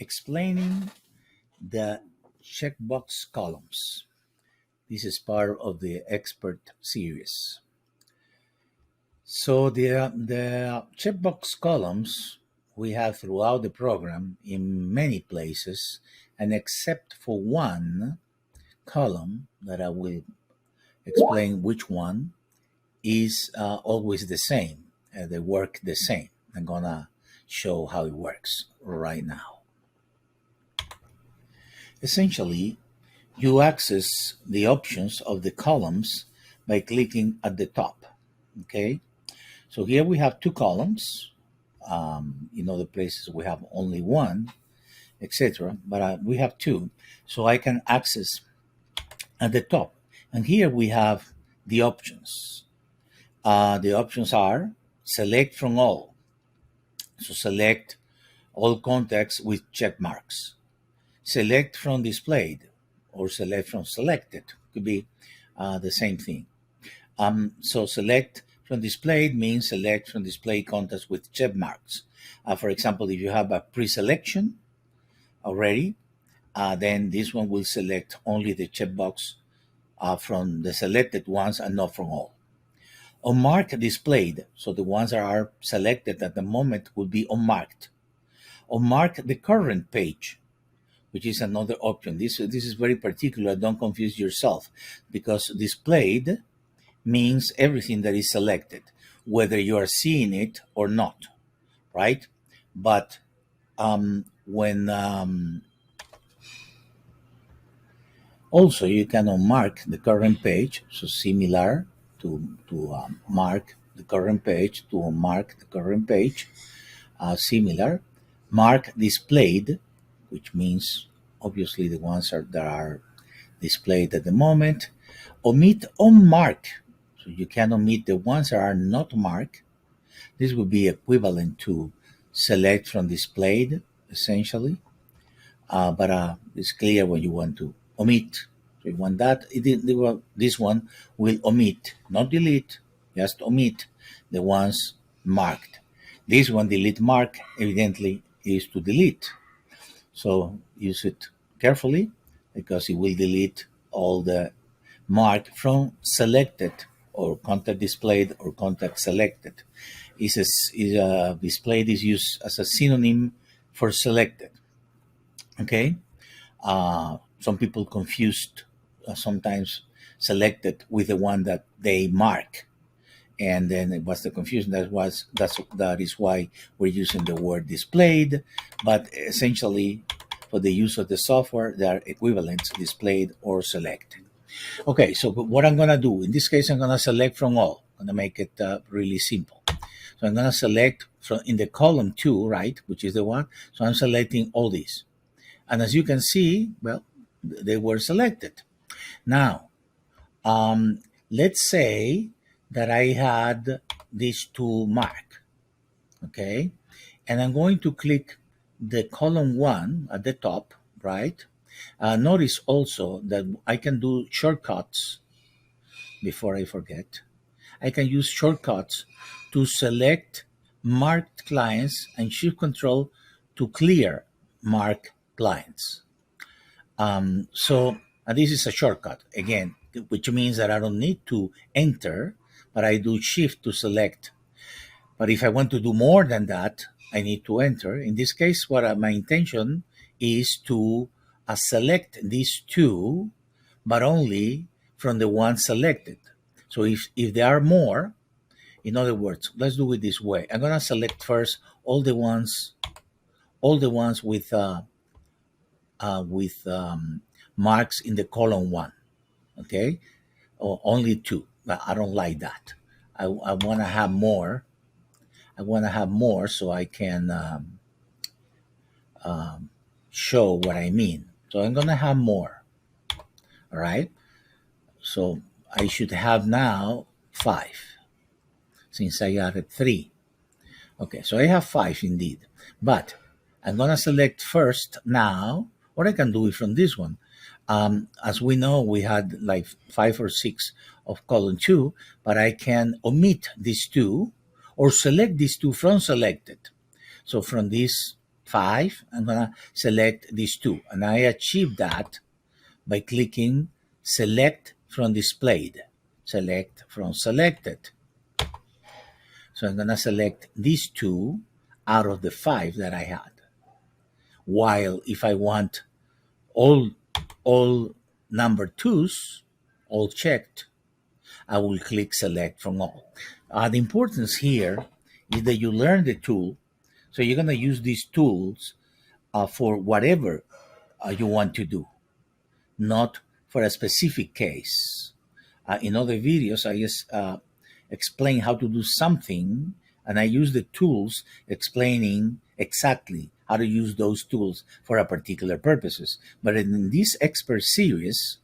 Explaining the Checkbox Columns. This is part of the expert series. So the checkbox columns we have throughout the program in many places, and except for one column that I will explain which one is always the same. They work the same. I'm gonna show how it works right now. Essentially, you access the options of the columns by clicking at the top. Okay, so here we have two columns. In other places we have only one, etc. But we have two, so I can access at the top. And here we have the options. The options are select from all. So select all contacts with check marks. Select from displayed or select from selected. Could be the same thing. So select from displayed means select from display contacts with check marks. For example, if you have a pre-selection already, then this one will select only the checkbox from the selected ones and not from all. Unmarked displayed, so the ones that are selected at the moment will be unmarked. Unmark the current page, which is another option. This is very particular. Don't confuse yourself, because displayed means everything that is selected, whether you are seeing it or not, right? But when also you can unmark the current page, so similar to mark the current page to unmark the current page, similar. Mark displayed, which means obviously the ones that are displayed at the moment. Omit unmarked, so you can omit the ones that are not marked. This would be equivalent to select from displayed, essentially. But it's clear when you want to omit. So you want that. This one will omit, not delete, just omit the ones marked. This one, delete mark, evidently is to delete. So use it carefully, because it will delete all the mark from selected or contact displayed or contact selected. Displayed is used as a synonym for selected. Okay, some people confused sometimes selected with the one that they mark, and then it was the confusion. That is why we're using the word displayed. But essentially, for the use of the software, they are equivalents, displayed or selected. Okay, so what I'm going to do in this case, I'm going to select from all. I'm going to make it really simple. So I'm going to select from in the column 2, right, which is the one. So I'm selecting all these. And as you can see, well, they were selected. Now, let's say that I had these two marked, okay? And I'm going to click the column 1 at the top, right? Notice also that I can do shortcuts. Before I forget, I can use shortcuts to select marked clients and shift control to clear marked clients. So this is a shortcut again, which means that I don't need to enter, but I do shift to select. But if I want to do more than that, I need to enter. In this case, what my intention is to select these two, but only from the one selected. So if there are more, in other words, let's do it this way. I'm gonna select first all the ones with marks in the column 1. Okay, or only 2. But I don't like that. I want to have more. I want to have more so I can show what I mean. So I'm going to have more. All right. So I should have now 5, since I added 3. Okay, so I have 5 indeed. But I'm going to select first now, or I can do it from this one. As we know, we had like 5 or 6 of column 2, but I can omit these 2 or select these 2 from selected. So from this 5, I'm gonna select these two, and I achieve that by clicking select from displayed, select from selected. So I'm gonna select these two out of the 5 that I had. While if I want all all number twos, all checked, I will click select from all. The importance here is that you learn the tool, so you're gonna use these tools for whatever you want to do, not for a specific case. In other videos, I just explain how to do something, and I use the tools explaining exactly how to use those tools for a particular purposes. But in this expert series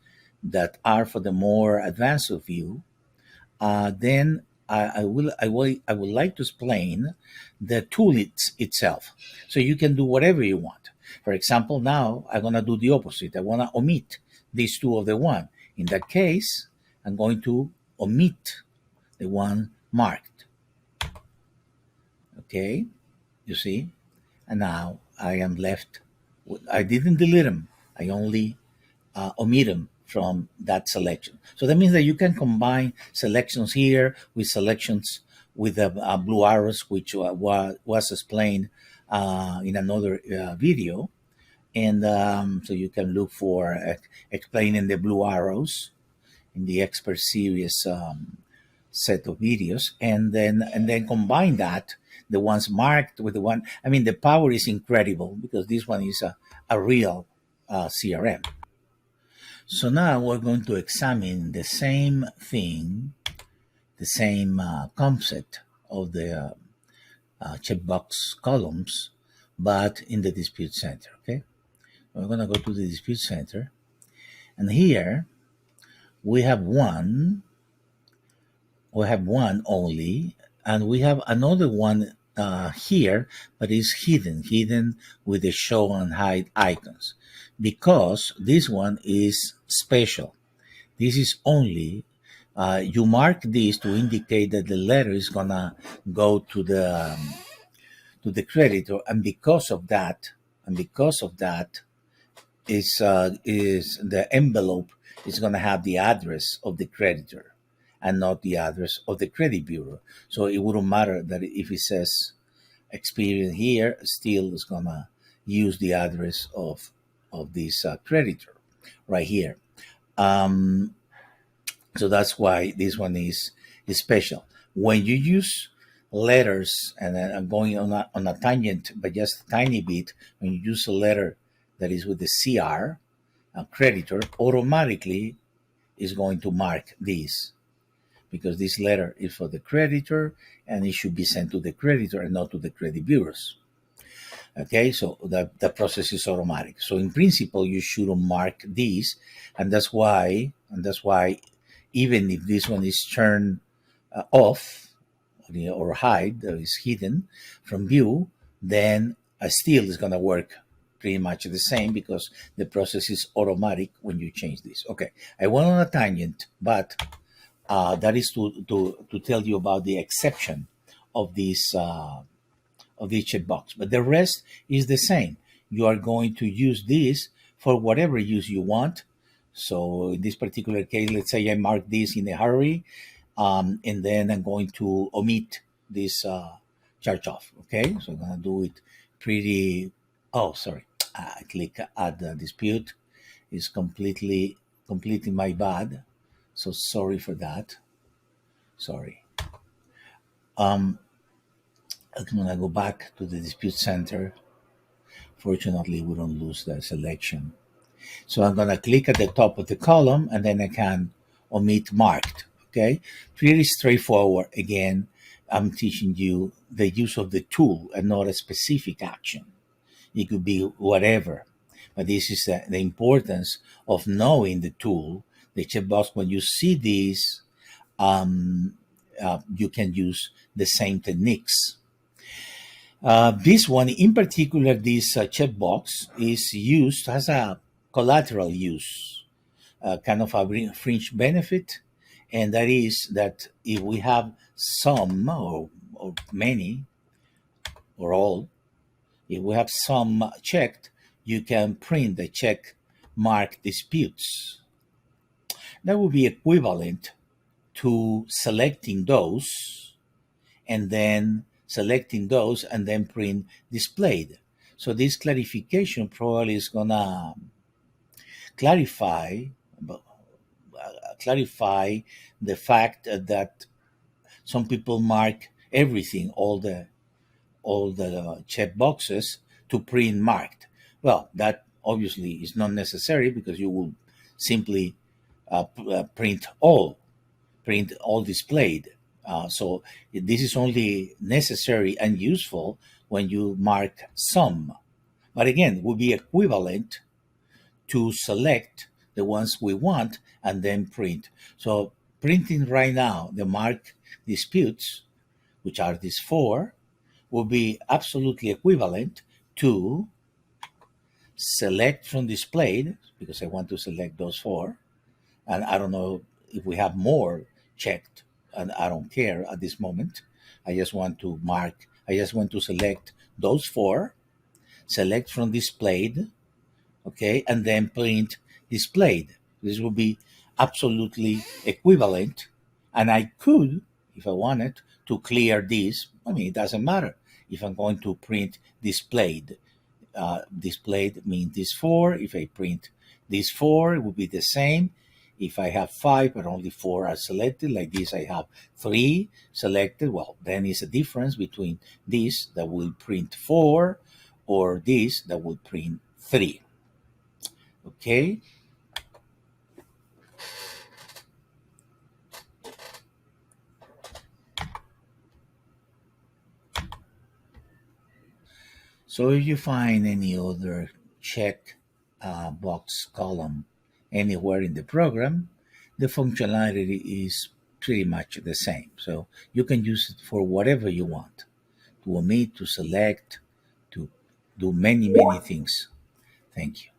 that are for the more advanced of you, then I would like to explain the tool itself, so you can do whatever you want. For example, now I'm gonna do the opposite. I wanna omit these two of the one. In that case, I'm going to omit the one marked. Okay, you see, and now I am left. I didn't delete them. I only omit them from that selection. So that means that you can combine selections here with selections with the blue arrows, which was explained in another video. And so you can look for explaining the blue arrows in the expert series set of videos, and then combine that, the ones marked with the one. I mean, the power is incredible because this one is a real CRM. So now we're going to examine the same thing, the same concept of the checkbox columns, but in the dispute center. Okay, we're going to go to the dispute center, and here we have one. We have one only, and we have another one here, but it's hidden with the show and hide icons, because this one is special. This is only you mark this to indicate that the letter is gonna go to the creditor, and because of that, is the envelope is gonna have the address of the creditor and not the address of the credit bureau. So it wouldn't matter that if it says Experian here, still is gonna use the address of this creditor right here. Um, so that's why this one is special. When you use letters, and I'm going on a tangent, but just a tiny bit, when you use a letter that is with the CR, a creditor automatically is going to mark this, because this letter is for the creditor and it should be sent to the creditor and not to the credit bureaus. Okay, so the process is automatic. So in principle, you shouldn't mark these, and that's why even if this one is turned off or hide, that is hidden from view, then still is going to work pretty much the same, because the process is automatic when you change this. Okay, I went on a tangent, but that is to tell you about the exception of this checkbox. But the rest is the same. You are going to use this for whatever use you want. So in this particular case, let's say I mark this in a hurry, and then I'm going to omit this charge off. Okay, so I'm gonna do it pretty. Oh, sorry. I click add the dispute. It's completely my bad. So sorry for that. Sorry. I'm gonna go back to the dispute center. Fortunately, we don't lose the selection. So I'm gonna click at the top of the column, and then I can omit marked. Okay, pretty straightforward. Again, I'm teaching you the use of the tool and not a specific action. It could be whatever, but this is the importance of knowing the tool, the checkbox. When you see these, you can use the same techniques. This one in particular, this checkbox is used as a collateral use, kind of a fringe benefit, and that is that if we have some or many or all, If we have some checked, you can print the check mark disputes. That would be equivalent to selecting those and then selecting those and then print displayed. So this clarification probably is gonna clarify clarify the fact that some people mark everything, all the check boxes to print marked. Well, that obviously is not necessary because you will simply print all displayed. So this is only necessary and useful when you mark some. But again, would be equivalent to select the ones we want and then print. So printing right now the mark disputes, which are these four, will be absolutely equivalent to select from displayed, because I want to select those four. And I don't know if we have more checked, and I don't care at this moment. I just want to select those four, select from displayed, okay, and then print displayed. This will be absolutely equivalent. And I could, if I wanted, to clear this. I mean, it doesn't matter if I'm going to print displayed. Displayed means this four. If I print this four, it will be the same. If I have five but only four are selected, like this, I have three selected. Well, then it's a difference between this that will print four or this that will print three. Okay. So if you find any other check box column anywhere in the program, the functionality is pretty much the same. So you can use it for whatever you want, to omit, to select, to do many, many things. Thank you.